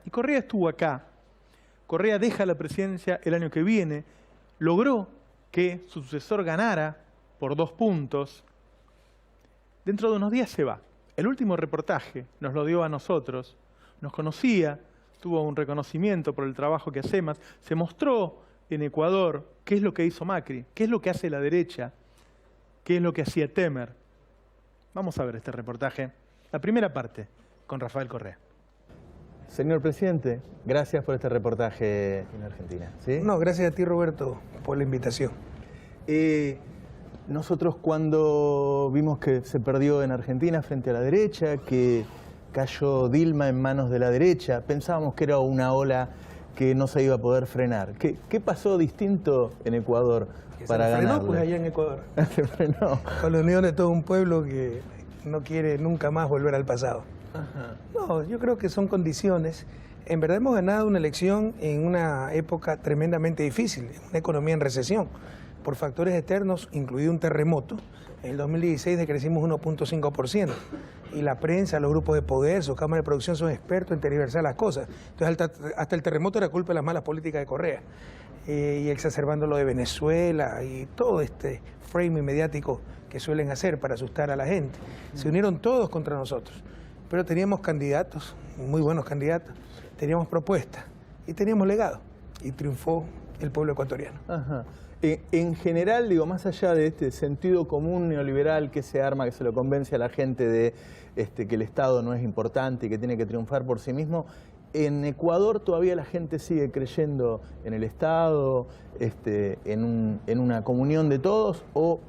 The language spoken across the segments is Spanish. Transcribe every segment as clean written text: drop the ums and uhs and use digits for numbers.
Y Correa estuvo acá. Correa deja la presidencia el año que viene, logró que su sucesor ganara por 2 puntos. Dentro de unos días se va. El último reportaje nos lo dio a nosotros, nos conocía, tuvo un reconocimiento por el trabajo que hacemos, se mostró en Ecuador qué es lo que hizo Macri, qué es lo que hace la derecha, qué es lo que hacía Temer. Vamos a ver este reportaje, la primera parte, con Rafael Correa. Señor presidente, gracias por este reportaje en Argentina. ¿Sí? No, gracias a ti, Roberto, por la invitación. Nosotros cuando vimos que se perdió en Argentina frente a la derecha, que cayó Dilma en manos de la derecha, pensábamos que era una ola que no se iba a poder frenar. ¿Qué pasó distinto en Ecuador para ganarle? Se frenó pues allá en Ecuador. Se frenó. Con la unión de todo un pueblo que no quiere nunca más volver al pasado. Ajá. No, yo creo que son condiciones. En verdad hemos ganado una elección en una época tremendamente difícil, una economía en recesión, por factores externos, incluido un terremoto. En el 2016 decrecimos 1.5%. Y la prensa, los grupos de poder, sus cámaras de producción son expertos en tergiversar las cosas. Entonces hasta el terremoto era culpa de las malas políticas de Correa. Y exacerbando lo de Venezuela y todo este framing mediático que suelen hacer para asustar a la gente. Se unieron todos contra nosotros. Pero teníamos candidatos, muy buenos candidatos, teníamos propuestas y teníamos legado. Y triunfó el pueblo ecuatoriano. Ajá. En general, digo, más allá de este sentido común neoliberal que se arma, que se lo convence a la gente de que el Estado no es importante y que tiene que triunfar por sí mismo, ¿en Ecuador todavía la gente sigue creyendo en el Estado, en una comunión de todos, o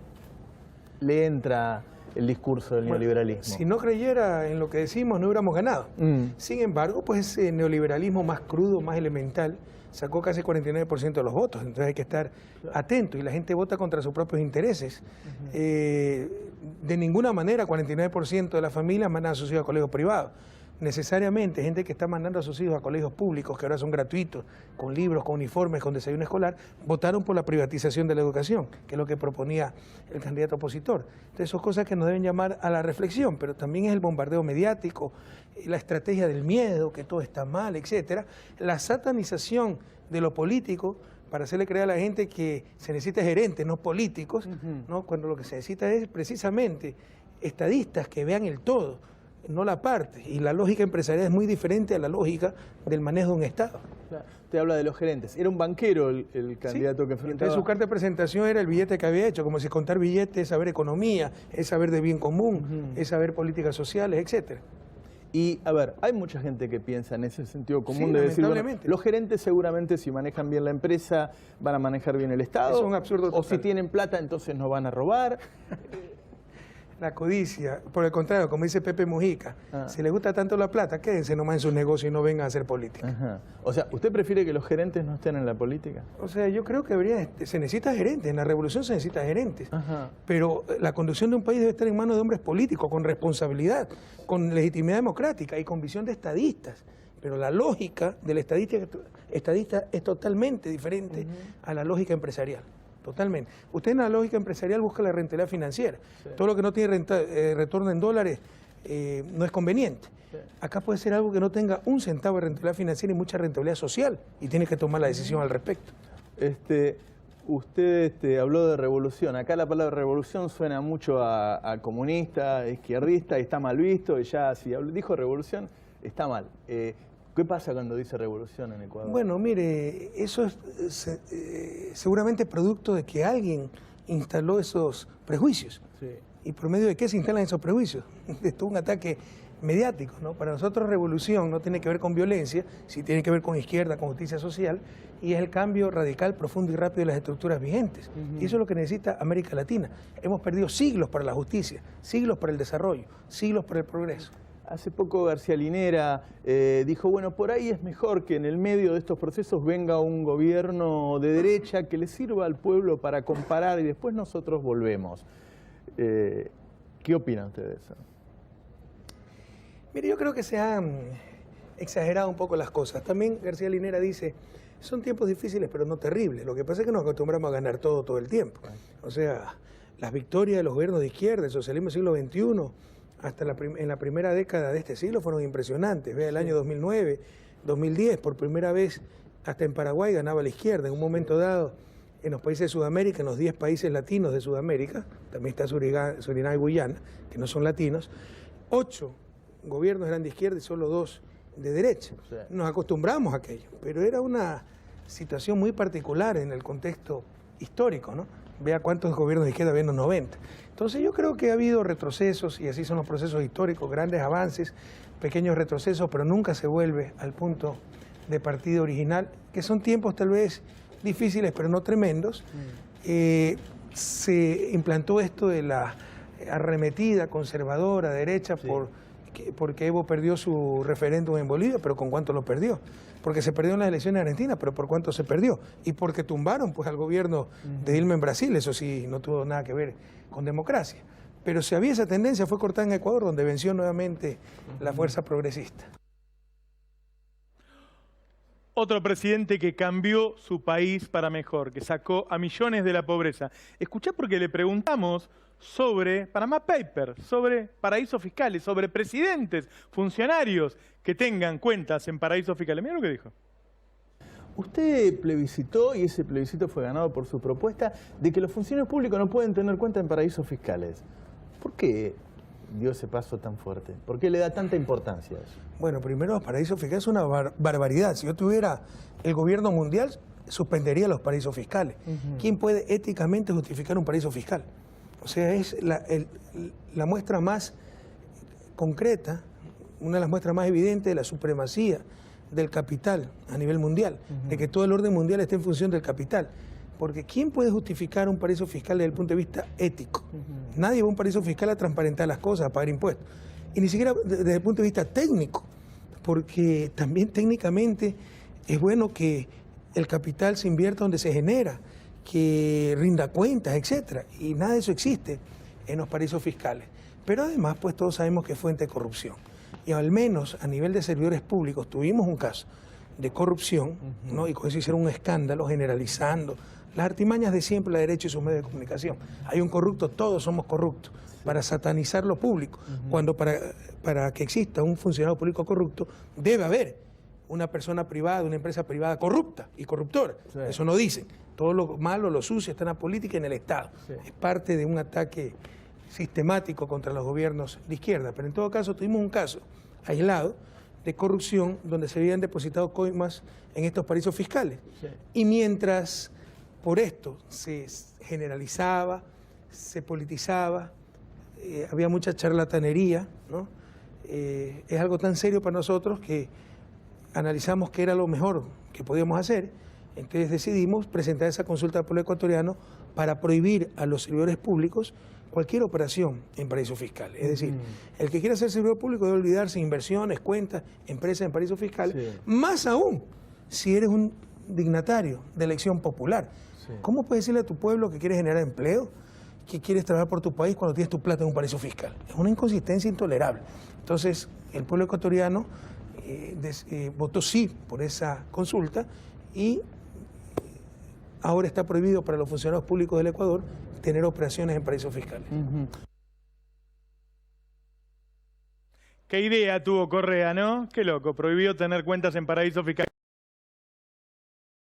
le entra el discurso del neoliberalismo? Si no creyera en lo que decimos, no hubiéramos ganado. Sin embargo, pues ese neoliberalismo más crudo, más elemental, sacó casi 49% de los votos, entonces hay que estar atento y la gente vota contra sus propios intereses. De ninguna manera 49% de las familias mandan a sus hijos a colegios privados. Necesariamente gente que está mandando a sus hijos a colegios públicos, que ahora son gratuitos, con libros, con uniformes, con desayuno escolar, votaron por la privatización de la educación, que es lo que proponía el candidato opositor. Entonces son cosas que nos deben llamar a la reflexión, pero también es el bombardeo mediático, la estrategia del miedo, que todo está mal, etcétera, la satanización de lo político para hacerle creer a la gente que se necesita gerentes, no políticos, ¿no? Cuando lo que se necesita es precisamente estadistas que vean el todo, no la parte, y la lógica empresarial es muy diferente a la lógica del manejo de un Estado. Claro. Te habla de los gerentes. Era un banquero el candidato que enfrentaba. Entonces su carta de presentación era el billete que había hecho, como si contar billetes es saber economía, es saber de bien común, es saber políticas sociales, etcétera. Y, a ver, hay mucha gente que piensa en ese sentido común Sí, de decir, bueno, lamentablemente. los gerentes seguramente si manejan bien la empresa van a manejar bien el Estado. Es un absurdo o total. si tienen plata entonces no van a robar. La codicia, por el contrario, como dice Pepe Mujica, si les gusta tanto la plata, quédense nomás en sus negocios y no vengan a hacer política. Ajá. O sea, ¿usted prefiere que los gerentes no estén en la política? O sea, yo creo que se necesita gerentes, en la revolución se necesita gerentes, pero la conducción de un país debe estar en manos de hombres políticos, con responsabilidad, con legitimidad democrática y con visión de estadistas. Pero la lógica del estadista es totalmente diferente a la lógica empresarial. Totalmente. Usted en la lógica empresarial busca la rentabilidad financiera. Sí. Todo lo que no tiene retorno en dólares no es conveniente. Sí. Acá puede ser algo que no tenga un centavo de rentabilidad financiera y mucha rentabilidad social y tiene que tomar la decisión al respecto. Usted habló de revolución. Acá la palabra revolución suena mucho a comunista, izquierdista, y está mal visto. Y ya si dijo revolución, está mal. ¿Qué pasa cuando dice revolución en Ecuador? Bueno, mire, eso es seguramente producto de que alguien instaló esos prejuicios. Sí. ¿Y por medio de qué se instalan esos prejuicios? Esto es un ataque mediático, ¿no? Para nosotros revolución no tiene que ver con violencia, sí tiene que ver con izquierda, con justicia social, y es el cambio radical, profundo y rápido de las estructuras vigentes. Y eso es lo que necesita América Latina. Hemos perdido siglos para la justicia, siglos para el desarrollo, siglos para el progreso. Hace poco García Linera dijo, bueno, por ahí es mejor que en el medio de estos procesos venga un gobierno de derecha que le sirva al pueblo para comparar y después nosotros volvemos. ¿Qué opina usted de eso? Mire, yo creo que se han exagerado un poco las cosas. También García Linera dice, son tiempos difíciles pero no terribles. Lo que pasa es que nos acostumbramos a ganar todo el tiempo. O sea, las victorias de los gobiernos de izquierda, el socialismo del siglo XXI, hasta en la primera década de este siglo fueron impresionantes. Vea el año 2009, 2010, por primera vez, hasta en Paraguay ganaba la izquierda. En un momento dado, en los países de Sudamérica, en los 10 países latinos de Sudamérica, también está Surinam y Guyana, que no son latinos, 8 gobiernos eran de izquierda y solo 2 de derecha. Sí. Nos acostumbramos a aquello, pero era una situación muy particular en el contexto histórico, ¿no? Vea cuántos gobiernos de izquierda había en los 90. Entonces yo creo que ha habido retrocesos, y así son los procesos históricos, grandes avances, pequeños retrocesos, pero nunca se vuelve al punto de partida original, que son tiempos tal vez difíciles, pero no tremendos. Se implantó esto de la arremetida conservadora, derecha, Sí. porque Evo perdió su referéndum en Bolivia, pero ¿con cuánto lo perdió? Porque se perdió en las elecciones argentinas, pero ¿por cuánto se perdió? Y porque tumbaron pues al gobierno de Dilma en Brasil, eso sí, no tuvo nada que ver con democracia. Pero si había esa tendencia, fue cortada en Ecuador, donde venció nuevamente la fuerza progresista. Otro presidente que cambió su país para mejor, que sacó a millones de la pobreza. Escuchá porque le preguntamos sobre Panama Papers, sobre paraísos fiscales, sobre presidentes, funcionarios que tengan cuentas en paraísos fiscales. Mira lo que dijo. Usted plebiscitó, y ese plebiscito fue ganado por su propuesta, de que los funcionarios públicos no pueden tener cuenta en paraísos fiscales. ¿Por qué dio ese paso tan fuerte? ¿Por qué le da tanta importancia a eso? Bueno, primero, los paraísos fiscales es una barbaridad. Si yo tuviera el gobierno mundial, suspendería los paraísos fiscales. ¿Quién puede éticamente justificar un paraíso fiscal? O sea, es la muestra más concreta, una de las muestras más evidentes de la supremacía del capital a nivel mundial, de que todo el orden mundial está en función del capital. Porque ¿quién puede justificar un paraíso fiscal desde el punto de vista ético? Nadie va a un paraíso fiscal a transparentar las cosas, a pagar impuestos. Y ni siquiera desde el punto de vista técnico, porque también técnicamente es bueno que el capital se invierta donde se genera, que rinda cuentas, etcétera. Y nada de eso existe en los paraísos fiscales. Pero además, pues todos sabemos que es fuente de corrupción. Y al menos a nivel de servidores públicos tuvimos un caso de corrupción, ¿no? Y con eso hicieron un escándalo generalizando las artimañas de siempre, la derecha y sus medios de comunicación. Hay un corrupto, todos somos corruptos, para satanizar lo público. Cuando para que exista un funcionario público corrupto, debe haber una persona privada, una empresa privada corrupta y corruptora. Sí. Eso no dicen. Todo lo malo, lo sucio está en la política y en el Estado. Sí. Es parte de un ataque sistemático contra los gobiernos de izquierda. Pero en todo caso tuvimos un caso aislado de corrupción donde se habían depositado coimas en estos paraísos fiscales. Sí. Y mientras por esto se generalizaba, se politizaba, había mucha charlatanería, ¿no? Es algo tan serio para nosotros que analizamos qué era lo mejor que podíamos hacer. Entonces decidimos presentar esa consulta al pueblo ecuatoriano para prohibir a los servidores públicos cualquier operación en paraísos fiscales. Es decir, el que quiera ser servidor público debe olvidarse de inversiones, cuentas, empresas en paraísos fiscales, Sí. más aún si eres un dignatario de elección popular. Sí. ¿Cómo puedes decirle a tu pueblo que quieres generar empleo, que quieres trabajar por tu país cuando tienes tu plata en un paraíso fiscal? Es una inconsistencia intolerable. Entonces, el pueblo ecuatoriano votó sí por esa consulta y ahora está prohibido para los funcionarios públicos del Ecuador tener operaciones en paraísos fiscales. Qué idea tuvo Correa, ¿no? Qué loco, prohibió tener cuentas en paraísos fiscales.